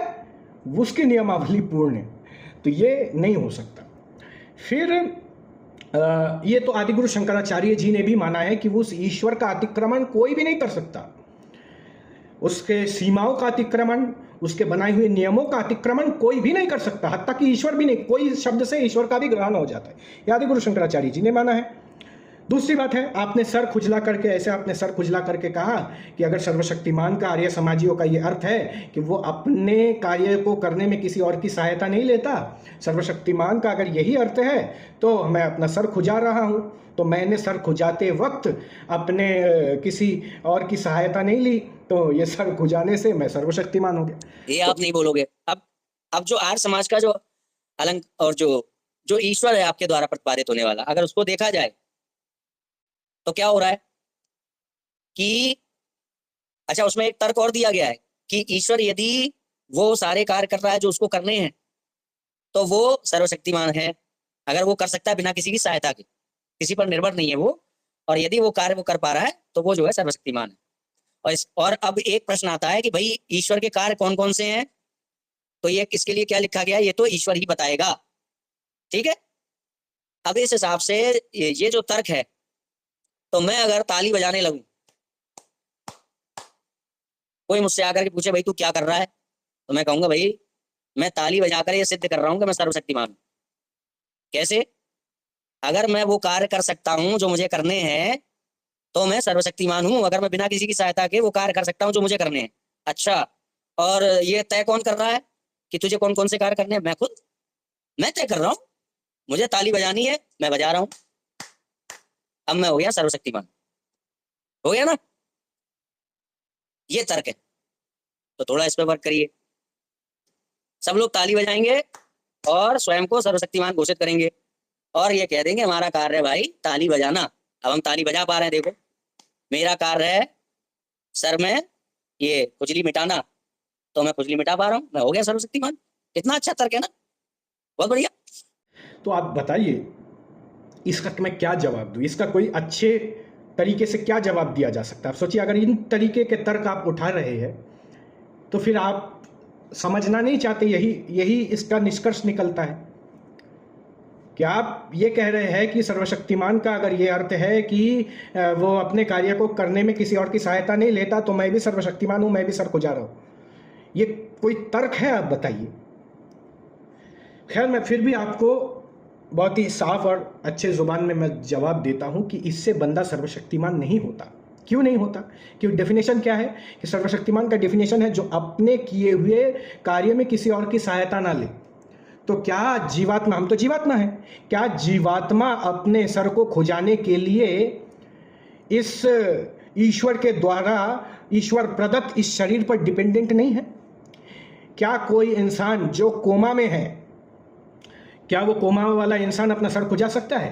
उसकी नियमावली पूर्ण है। तो ये नहीं हो सकता। फिर ये तो आदिगुरु शंकराचार्य जी ने भी माना है कि उस ईश्वर का अतिक्रमण कोई भी नहीं कर सकता। उसके सीमाओं का अतिक्रमण, उसके बनाए हुए नियमों का अतिक्रमण कोई भी नहीं कर सकता, हत्ता कि ईश्वर भी नहीं। कोई शब्द से ईश्वर का भी ग्रहण हो जाता है, ये आदिगुरु शंकराचार्य जी ने माना है। दूसरी बात है, आपने सर खुजला करके, ऐसे आपने सर खुजला करके कहा कि अगर सर्वशक्तिमान का आर्य समाजियों का ये अर्थ है कि वो अपने कार्य को करने में किसी और की सहायता नहीं लेता, सर्वशक्तिमान का अगर यही अर्थ है तो मैं अपना सर खुजा रहा हूँ, तो मैंने सर खुजाते वक्त अपने किसी और की सहायता नहीं ली, तो ये सर खुजाने से मैं सर्वशक्तिमान हो गया। ये आप नहीं बोलोगे। अब जो आर्य समाज का जो अलंक और जो ईश्वर है आपके द्वारा प्रतिपादित होने वाला, अगर उसको देखा जाए तो क्या हो रहा है कि अच्छा, उसमें एक तर्क और दिया गया है कि ईश्वर यदि वो सारे कार्य कर रहा है जो उसको करने हैं तो वो सर्वशक्तिमान है। अगर वो कर सकता है बिना किसी की सहायता के, किसी पर निर्भर नहीं है वो, और यदि वो कार्य वो कर पा रहा है तो वो जो है सर्वशक्तिमान है। और अब एक प्रश्न आता है कि भाई ईश्वर के कार्य कौन कौन से हैं, तो ये इसके लिए क्या लिखा गया है, ये तो ईश्वर ही बताएगा। ठीक है, अब इस हिसाब से ये जो तर्क है, तो मैं अगर ताली बजाने लगूं, कोई मुझसे आकर के पूछे भाई तू क्या कर रहा है, तो मैं कहूंगा भाई मैं ताली बजाकर ये सिद्ध कर रहा हूं कि मैं सर्वशक्तिमान हूं। कैसे? अगर मैं वो कार्य कर सकता हूं जो मुझे करने हैं तो मैं सर्वशक्तिमान हूं। अगर मैं बिना किसी की सहायता के वो कार्य कर सकता हूं जो मुझे करने हैं। अच्छा, और ये तय कौन कर रहा है कि तुझे कौन कौन से कार्य करने हैं? मैं खुद, मैं तय कर रहा हूं। मुझे ताली बजानी है, मैं बजा रहा हूं, अब मैं हो गया सर्वशक्तिमान। हो गया ना? ये तर्क है। तो थोड़ा इस पर वर्क करिए। सब लोग ताली बजाएंगे और स्वयं को सर्वशक्तिमान घोषित करेंगे और ये कह देंगे हमारा कार्य है भाई ताली बजाना। अब हम ताली बजा पा रहे हैं, देखो मेरा कार्य है सर में ये खुजली मिटाना, तो मैं खुजली मिटा पा रहा हूं, मैं हो गया सर्वशक्तिमान। कितना अच्छा तर्क है ना, बहुत बढ़िया। तो आप बताइए इसका मैं क्या जवाब दूं, इसका कोई अच्छे तरीके से क्या जवाब दिया जा सकता है? आप सोचिए, अगर इन तरीके के तर्क आप उठा रहे हैं तो फिर आप समझना नहीं चाहते, यही इसका निष्कर्ष निकलता है कि आप ये कह रहे हैं कि सर्वशक्तिमान का अगर ये अर्थ है कि वो अपने कार्य को करने में किसी और की सहायता नहीं लेता, तो मैं भी सर्वशक्तिमान हूं, मैं भी सर खुजा रहा हूं। ये कोई तर्क है? आप बताइए। खैर, मैं फिर भी आपको बहुत ही साफ और अच्छे जुबान में मैं जवाब देता हूं कि इससे बंदा सर्वशक्तिमान नहीं होता। क्यों नहीं होता? क्योंकि डेफिनेशन क्या है कि सर्वशक्तिमान का डेफिनेशन है जो अपने किए हुए कार्य में किसी और की सहायता ना ले। तो क्या जीवात्मा, हम तो जीवात्मा हैं, क्या जीवात्मा अपने सर को खुजाने के लिए इस ईश्वर के द्वारा, ईश्वर प्रदत्त इस शरीर पर डिपेंडेंट नहीं है? क्या कोई इंसान जो कोमा में है, क्या वो कोमा वाला इंसान अपना सर खुजा सकता है?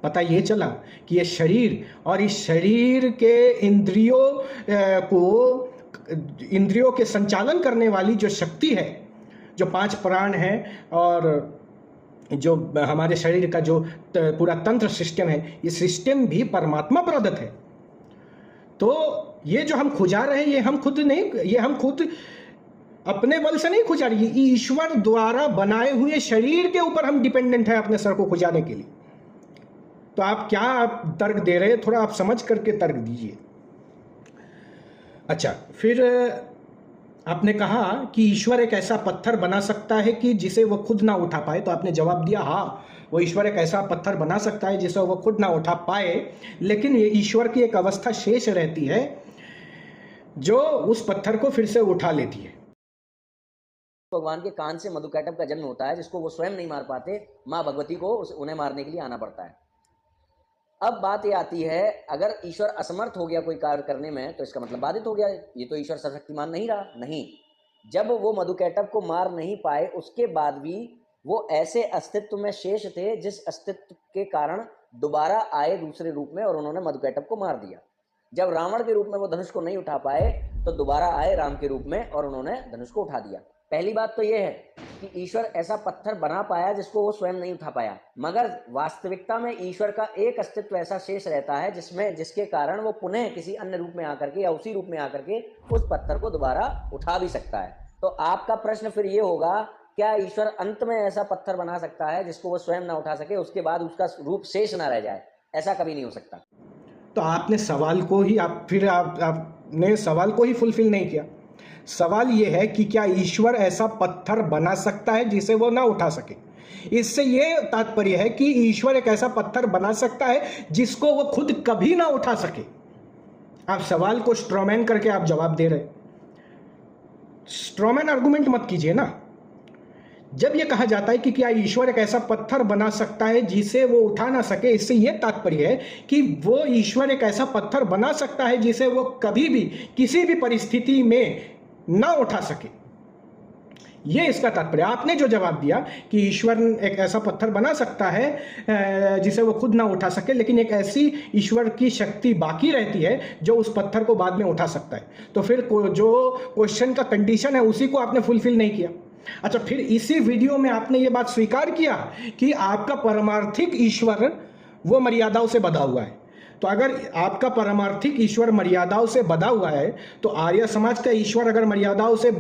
पता ये चला कि ये शरीर और इस शरीर के इंद्रियों के संचालन करने वाली जो शक्ति है, जो 5 प्राण है और जो हमारे शरीर का जो पूरा तंत्र सिस्टम है, ये सिस्टम भी परमात्मा प्रदत्त है। तो ये जो हम खुजा रहे हैं, ये हम खुद अपने बल से नहीं खुजा रही, ईश्वर द्वारा बनाए हुए शरीर के ऊपर हम डिपेंडेंट है अपने सर को खुजाने के लिए। तो आप क्या तर्क दे रहे हैं? थोड़ा आप समझ करके तर्क दीजिए। अच्छा, फिर आपने कहा कि ईश्वर एक ऐसा पत्थर बना सकता है कि जिसे वो खुद ना उठा पाए। तो आपने जवाब दिया हाँ, वो ईश्वर एक ऐसा पत्थर बना सकता है जिसे वो खुद ना उठा पाए, लेकिन ये ईश्वर की एक अवस्था शेष रहती है जो उस पत्थर को फिर से उठा लेती है। भगवान के कान से मधुकैटभ का जन्म होता है जिसको वो स्वयं नहीं मार पाते, माँ भगवती को उन्हें मारने के लिए आना पड़ता है। अब बात ये आती है, अगर ईश्वर असमर्थ हो गया कोई कार्य करने में तो इसका मतलब बाधित हो गया, ये तो ईश्वर सर्वशक्तिमान नहीं रहा। नहीं, जब वो मधुकैटभ को मार नहीं पाए उसके बाद भी वो ऐसे अस्तित्व में शेष थे जिस अस्तित्व के कारण दोबारा आए दूसरे रूप में और उन्होंने मधुकैटभ को मार दिया। जब रावण के रूप में वो धनुष को नहीं उठा पाए तो दोबारा आए राम के रूप में और उन्होंने धनुष को उठा दिया। पहली बात तो ये है कि ईश्वर ऐसा पत्थर बना पाया जिसको वो स्वयं नहीं उठा पाया, मगर वास्तविकता में ईश्वर का एक अस्तित्व ऐसा शेष रहता है जिसके कारण वो पुनः किसी अन्य रूप में आकर के या उसी रूप में आकर के उस पत्थर को दोबारा उठा भी सकता है। तो आपका प्रश्न फिर ये होगा क्या ईश्वर अंत में ऐसा पत्थर बना सकता है जिसको वो स्वयं ना उठा सके, उसके बाद उसका रूप शेष ना रह जाए? ऐसा कभी नहीं हो सकता। तो आपने सवाल को ही आपने सवाल को ही फुलफिल नहीं किया। सवाल ये है कि क्या ईश्वर ऐसा पत्थर बना सकता है जिसे वो ना उठा सके? इससे ये तात्पर्य है कि ईश्वर एक ऐसा पत्थर बना सकता है जिसको वो खुद कभी ना उठा सके। आप सवाल को स्ट्रॉमैन करके आप जवाब दे रहे। स्ट्रॉमैन आर्गुमेंट मत कीजिए ना। जब यह कहा जाता है कि क्या ईश्वर एक ऐसा पत्थर बना सकता है जिसे वो उठा ना सके, इससे यह तात्पर्य है कि वो ईश्वर एक ऐसा पत्थर बना सकता है जिसे वो कभी भी किसी भी परिस्थिति में ना उठा सके। ये इसका तात्पर्य। आपने जो जवाब दिया कि ईश्वर एक ऐसा पत्थर बना सकता है जिसे वो खुद ना उठा सके, लेकिन एक ऐसी ईश्वर की शक्ति बाकी रहती है जो उस पत्थर को बाद में उठा सकता है। तो फिर जो क्वेश्चन का कंडीशन है उसी को आपने फुलफिल नहीं किया। अच्छा, फिर इसी वीडियो में आपने ये बात स्वीकार किया कि आपका परमार्थिक ईश्वर वो मर्यादाओं से बंधा हुआ है। तो अगर आपका परमार्थिक ईश्वर मर्यादाओं से बंधा हुआ है तो आर्य समाज का ईश्वर अगर मर्यादाओं से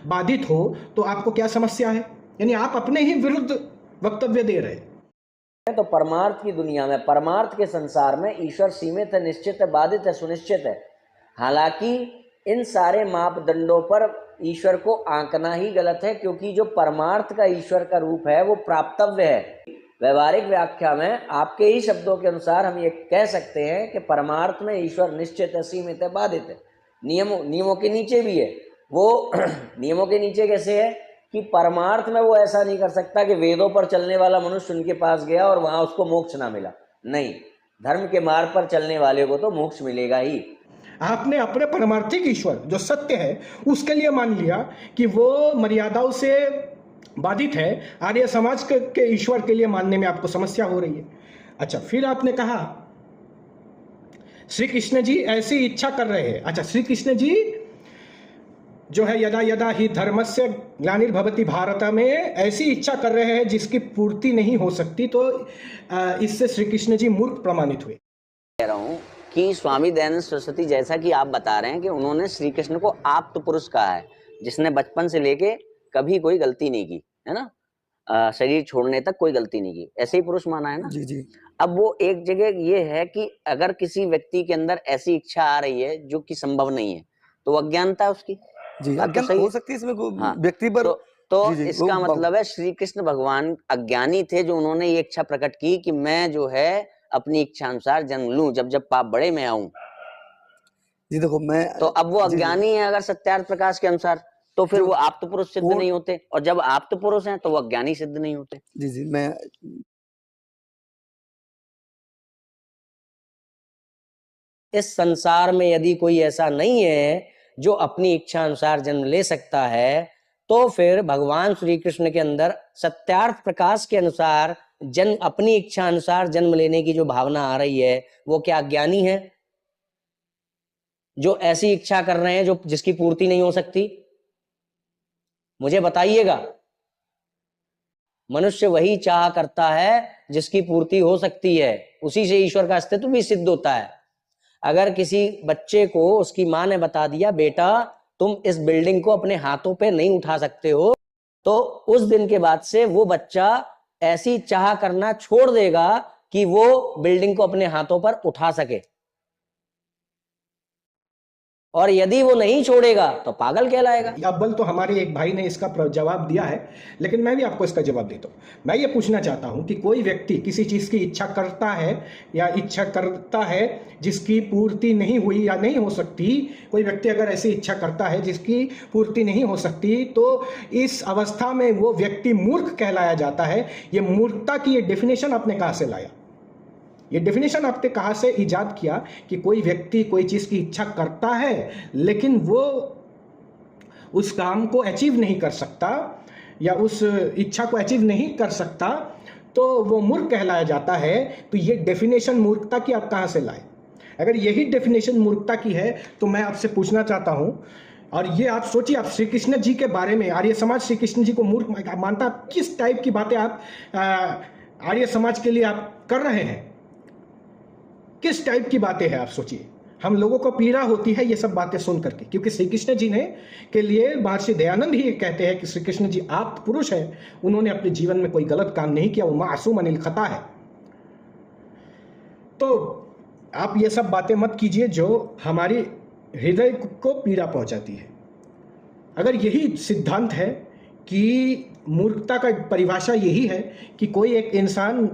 बाधित हो तो आपको क्या समस्या है? यानी आप अपने ही विरुद्ध वक्तव्य दे रहे हैं। तो परमार्थ की दुनिया में, परमार्थ के संसार में ईश्वर सीमित है, निश्चित है, बाधित है, सुनिश्चित है। हालांकि इन सारे मापदंडों पर ईश्वर को आंकना ही गलत है, क्योंकि जो परमार्थ का ईश्वर का रूप है वो प्राप्तव्य है। व्यवहारिक व्याख्या में आपके ही शब्दों के अनुसार हम ये कह सकते हैं कि परमार्थ में ईश्वर निश्चित है, सीमित है, बाधित है, नियमों के नीचे भी है। वो नियमों के नीचे कैसे है कि परमार्थ में वो ऐसा नहीं कर सकता कि वेदों पर चलने वाला मनुष्य उनके पास गया और वहां उसको मोक्ष ना मिला। नहीं, धर्म के मार्ग पर चलने वाले को तो मोक्ष मिलेगा ही। आपने अपने परमार्थिक ईश्वर जो सत्य है उसके लिए मान लिया कि वो मर्यादाओं से बाधित है। आर्य समाज के ईश्वर के लिए मानने में आपको समस्या हो रही है। अच्छा, फिर आपने कहा श्री कृष्ण जी ऐसी इच्छा कर रहे हैं। अच्छा, श्री कृष्ण जी जो है यदा यदा ही धर्मस्य ग्लानिर्भवति भारत में ऐसी इच्छा कर रहे हैं जिसकी पूर्ति नहीं हो सकती, तो इससे श्री कृष्ण जी मूर्ख प्रमाणित हुए। कह रहा हूं कि स्वामी दयानंद सरस्वती, जैसा कि आप बता रहे हैं कि उन्होंने श्री कृष्ण को आप्त पुरुष कहा है, जिसने बचपन से लेके कभी कोई गलती नहीं की, है ना, शरीर छोड़ने तक कोई गलती नहीं की, ऐसे ही पुरुष माना है ना। जी जी। अब वो एक जगह ये है कि अगर किसी व्यक्ति के अंदर ऐसी इच्छा आ रही है जो कि संभव नहीं है, तो वो अज्ञानता है उसकी। जी, बात तो अज्ञान सही हो है। सकती है इसमें हाँ, व्यक्ति पर। तो जी जी, इसका मतलब है श्री कृष्ण भगवान अज्ञानी थे जो उन्होंने ये इच्छा प्रकट की कि मैं जो है अपनी इच्छा अनुसार जन्म लूं, जब जब पाप बढ़े मैं आऊं। जी देखो, मैं तो अब वो जी, अज्ञानी है अगर सत्यार्थ प्रकाश के अनुसार, तो फिर जो वो आप्त पुरुष सिद्ध नहीं होते, और जब आप्त पुरुष हैं तो वो अज्ञानी सिद्ध नहीं होते। जी जी, मैं इस संसार में यदि कोई ऐसा नहीं है जो अपनी इच्छा अनुसार जन्म ले सकता है, तो फिर भगवान श्री कृष्ण के अंदर सत्यार्थ प्रकाश के अनुसार जन्म, अपनी इच्छा अनुसार जन्म लेने की जो भावना आ रही है, वो क्या अज्ञानी है जो ऐसी इच्छा कर रहे हैं जो जिसकी पूर्ति नहीं हो सकती? मुझे बताइएगा। मनुष्य वही चाह करता है जिसकी पूर्ति हो सकती है, उसी से ईश्वर का अस्तित्व भी सिद्ध होता है। अगर किसी बच्चे को उसकी माँ ने बता दिया बेटा तुम इस बिल्डिंग को अपने हाथों पे नहीं उठा सकते हो, तो उस दिन के बाद से वो बच्चा ऐसी चाह करना छोड़ देगा कि वो बिल्डिंग को अपने हाथों पर उठा सके, और यदि वो नहीं छोड़ेगा तो पागल कहलाएगा। अव्वल तो हमारे एक भाई ने इसका जवाब दिया है, लेकिन मैं भी आपको इसका जवाब देता हूँ। मैं ये पूछना चाहता हूँ कि कोई व्यक्ति किसी चीज़ की इच्छा करता है या इच्छा करता है जिसकी पूर्ति नहीं हुई या नहीं हो सकती, कोई व्यक्ति अगर ऐसी इच्छा करता है जिसकी पूर्ति नहीं हो सकती, तो इस अवस्था में वो व्यक्ति मूर्ख कहलाया जाता है। ये मूर्खता की ये डेफिनेशन आपने कहाँ से लाया? ये डेफिनेशन आपने कहाँ से इजाद किया कि कोई व्यक्ति कोई चीज़ की इच्छा करता है लेकिन वो उस काम को अचीव नहीं कर सकता या उस इच्छा को अचीव नहीं कर सकता, तो वो मूर्ख कहलाया जाता है? तो ये डेफिनेशन मूर्खता की आप कहाँ से लाए? अगर यही डेफिनेशन मूर्खता की है तो मैं आपसे पूछना चाहता हूँ, और ये आप सोचिए, आप श्री कृष्ण जी के बारे में, आर्य समाज श्री कृष्ण जी को मूर्ख मानता, किस टाइप की बातें आप आर्य समाज के लिए आप कर रहे हैं? किस टाइप की बातें हैं आप सोचिए। हम लोगों को पीड़ा होती है ये सब बातें सुन करके, क्योंकि श्री कृष्ण जी ने के लिए महर्षि दयानंद ही कहते हैं कि श्री कृष्ण जी आप पुरुष हैं, उन्होंने अपने जीवन में कोई गलत काम नहीं किया, वो मासूम अनिल खता है। तो आप ये सब बातें मत कीजिए जो हमारी हृदय को पीड़ा पहुंचाती है। अगर यही सिद्धांत है कि मूर्खता का परिभाषा यही है कि कोई एक इंसान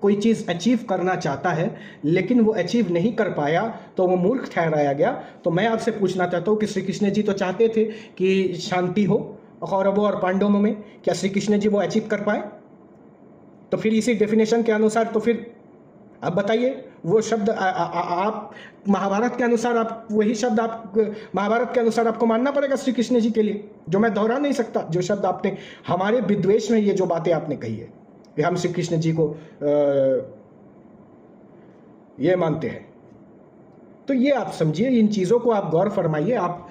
कोई चीज़ अचीव करना चाहता है लेकिन वो अचीव नहीं कर पाया तो वो मूर्ख ठहराया गया, तो मैं आपसे पूछना चाहता हूँ कि श्री कृष्ण जी तो चाहते थे कि शांति हो कौरवों और पांडवों में, क्या श्री कृष्ण जी वो अचीव कर पाए? तो फिर इसी डेफिनेशन के अनुसार तो फिर अब बताइए वो शब्द आप महाभारत के अनुसार आप वही शब्द आप महाभारत के अनुसार आपको मानना पड़ेगा श्री कृष्ण जी के लिए, जो मैं दोहरा नहीं सकता, जो शब्द आपने हमारे विद्वेष में ये जो बातें आपने कही है कि हम श्री कृष्ण जी को ये मानते हैं। तो ये आप समझिए, इन चीज़ों को आप गौर फरमाइए। आप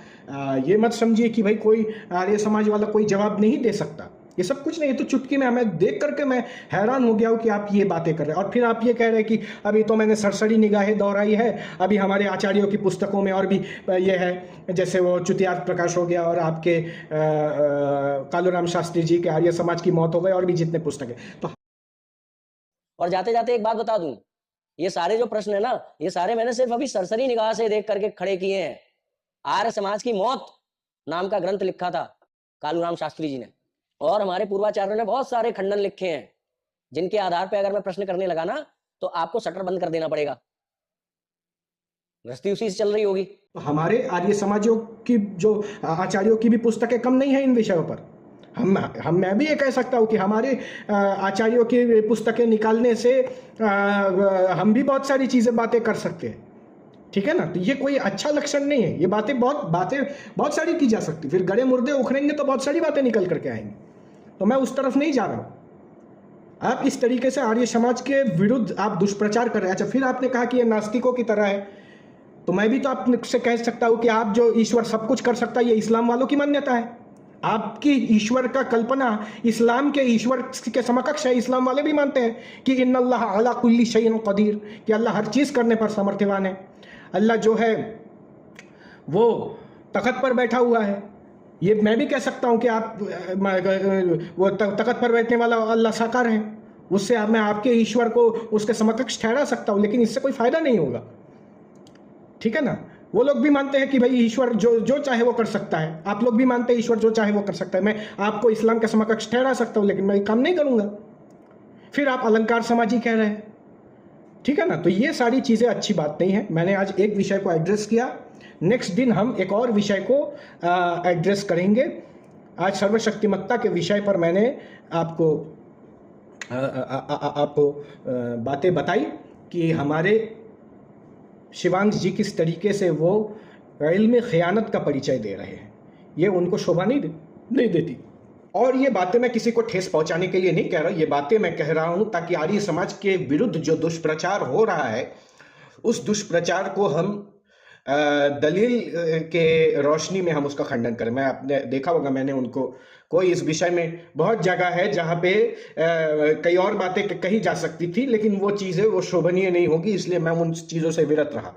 ये मत समझिए कि भाई कोई आर्य समाज वाला कोई जवाब नहीं दे सकता, ये सब कुछ नहीं। ये तो चुटकी में हमें देख करके मैं हैरान हो गया हूँ कि आप ये बातें कर रहे हैं। और फिर आप ये कह रहे हैं कि अभी तो मैंने सरसरी निगाहें दोहराई है, अभी हमारे आचार्यों की पुस्तकों में और भी ये है, जैसे वो चुतियार्थ प्रकाश हो गया और आपके कालूराम शास्त्री जी के आर्य समाज की मौत हो गई और भी जितने पुस्तक है। तो और जाते जाते एक बात बता दूं, ये सारे जो प्रश्न है ना, ये सारे मैंने सिर्फ अभी सरसरी निगाह से देख करके खड़े किए हैं। आर्य समाज की मौत नाम का ग्रंथ लिखा था कालूराम शास्त्री जी ने, और हमारे पूर्वाचार्यों ने बहुत सारे खंडन लिखे हैं, जिनके आधार पर अगर मैं प्रश्न करने लगा ना तो आपको शटर बंद कर देना पड़ेगा। गृहस्थी उसी से चल रही होगी। तो हमारे आर्य समाजों की जो आचार्यों की भी पुस्तकें कम नहीं है इन विषयों पर। मैं भी ये कह सकता हूँ कि हमारे आचार्यों की पुस्तकें निकालने से हम भी बहुत सारी चीज़ें बातें कर सकते हैं, ठीक है ना। तो ये कोई अच्छा लक्षण नहीं है। ये बातें बहुत सारी की जा सकती, फिर गड़े मुर्दे उखड़ेंगे तो बहुत सारी बातें निकल करके आएंगी। तो मैं उस तरफ नहीं जा रहा हूँ। आप इस तरीके से आर्य समाज के विरुद्ध आप दुष्प्रचार कर रहे हैं। अच्छा, फिर आपने कहा कि ये नास्तिकों की तरह है, तो मैं भी तो आपसे कह सकता हूँ कि आप जो ईश्वर सब कुछ कर सकता है, ये इस्लाम वालों की मान्यता है। आपकी ईश्वर का कल्पना इस्लाम के ईश्वर के समकक्ष है। इस्लाम वाले भी मानते हैं कि इन्नल्लाह अला कुल्ली शैइन कदीर, कि अल्लाह हर चीज़ करने पर समर्थवान है। अल्लाह जो है वो तख्त पर बैठा हुआ है। ये मैं भी कह सकता हूँ कि आप वो तख्त पर बैठने वाला अल्लाह साकार है, उससे मैं आपके ईश्वर को उसके समकक्ष ठहरा सकता हूँ, लेकिन इससे कोई फायदा नहीं होगा, ठीक है ना। वो लोग भी मानते हैं कि भाई ईश्वर जो चाहे वो कर सकता है। आप लोग भी मानते हैं ईश्वर जो चाहे वो कर सकता है। मैं आपको इस्लाम के समकक्ष ठहरा सकता हूँ, लेकिन मैं काम नहीं करूँगा। फिर आप अलंकार समाजी कह रहे हैं, ठीक है ना। तो ये सारी चीज़ें अच्छी बात नहीं है। मैंने आज एक विषय को एड्रेस किया, नेक्स्ट दिन हम एक और विषय को एड्रेस करेंगे। आज सर्वशक्तिमत्ता के विषय पर मैंने आपको बातें बताई कि हमारे शिवांश जी किस तरीके से वो इल्म ख़यानत का परिचय दे रहे हैं। ये उनको शोभा नहीं देती। और ये बातें मैं किसी को ठेस पहुंचाने के लिए नहीं कह रहा, ये बातें मैं कह रहा हूं ताकि आर्य समाज के विरुद्ध जो दुष्प्रचार हो रहा है उस दुष्प्रचार को हम दलील के रोशनी में हम उसका खंडन करें। मैं आपने देखा होगा, मैंने उनको कोई इस विषय में बहुत जगह है जहाँ पे कई और बातें कही जा सकती थी, लेकिन वो चीज़ें वो शोभनीय नहीं होगी, इसलिए मैं उन चीज़ों से विरत रहा।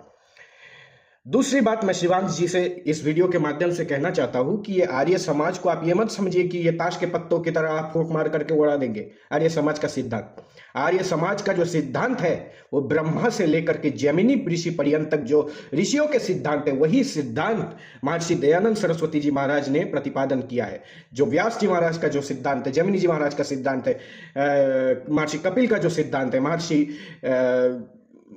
दूसरी बात मैं शिवांश जी से इस वीडियो के माध्यम से कहना चाहता हूं कि ये आर्य समाज को आप ये मत समझिए कि ये ताश के पत्तों की तरह आप फूंक मार करके उड़ा देंगे। आर्य समाज का सिद्धांत, आर्य समाज का जो सिद्धांत है वो ब्रह्मा से लेकर के जैमिनी ऋषि पर्यंत तक जो ऋषियों के सिद्धांत है, वही सिद्धांत महर्षि दयानंद सरस्वती जी महाराज ने प्रतिपादन किया है। जो व्यास जी महाराज का जो सिद्धांत है, जैमिनी जी महाराज का सिद्धांत है, महर्षि कपिल का जो सिद्धांत है, महर्षि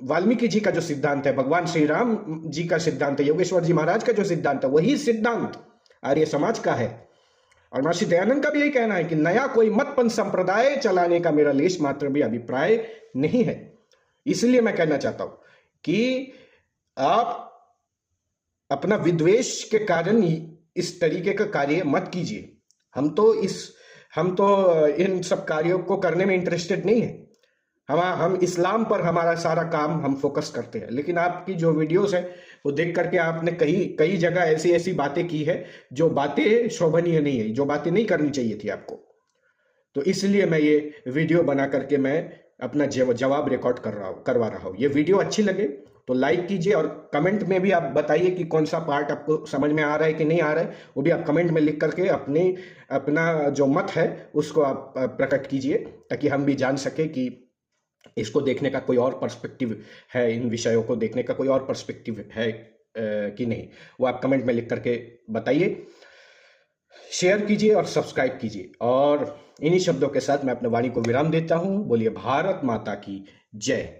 वाल्मीकि जी का जो सिद्धांत है, भगवान श्री राम जी का सिद्धांत है, योगेश्वर जी महाराज का जो सिद्धांत है, वही सिद्धांत आर्य समाज का है। और महर्षि दयानंद का भी यही कहना है कि नया कोई मतपंथ संप्रदाय चलाने का मेरा लेश मात्र भी अभिप्राय नहीं है। इसलिए मैं कहना चाहता हूं कि आप अपना विद्वेष के कारण इस तरीके का कार्य मत कीजिए। हम तो इन सब कार्यों को करने में इंटरेस्टेड नहीं है। हम इस्लाम पर हमारा सारा काम हम फोकस करते हैं। लेकिन आपकी जो वीडियोस है वो देख करके आपने कई जगह ऐसी बातें की है जो बातें शोभनीय नहीं है, जो बातें नहीं करनी चाहिए थी आपको। तो इसलिए मैं ये वीडियो बना करके मैं अपना जवाब रिकॉर्ड करवा रहा हूँ। ये वीडियो अच्छी लगे तो लाइक कीजिए और कमेंट में भी आप बताइए कि कौन सा पार्ट आपको समझ में आ रहा है कि नहीं आ रहा है, वो भी आप कमेंट में लिख करके अपना जो मत है उसको आप प्रकट कीजिए, ताकि हम भी जान सके कि इसको देखने का कोई और पर्सपेक्टिव है, इन विषयों को देखने का कोई और पर्सपेक्टिव है कि नहीं, वो आप कमेंट में लिख करके बताइए। शेयर कीजिए और सब्सक्राइब कीजिए, और इन्हीं शब्दों के साथ मैं अपने वाणी को विराम देता हूं। बोलिए भारत माता की जय।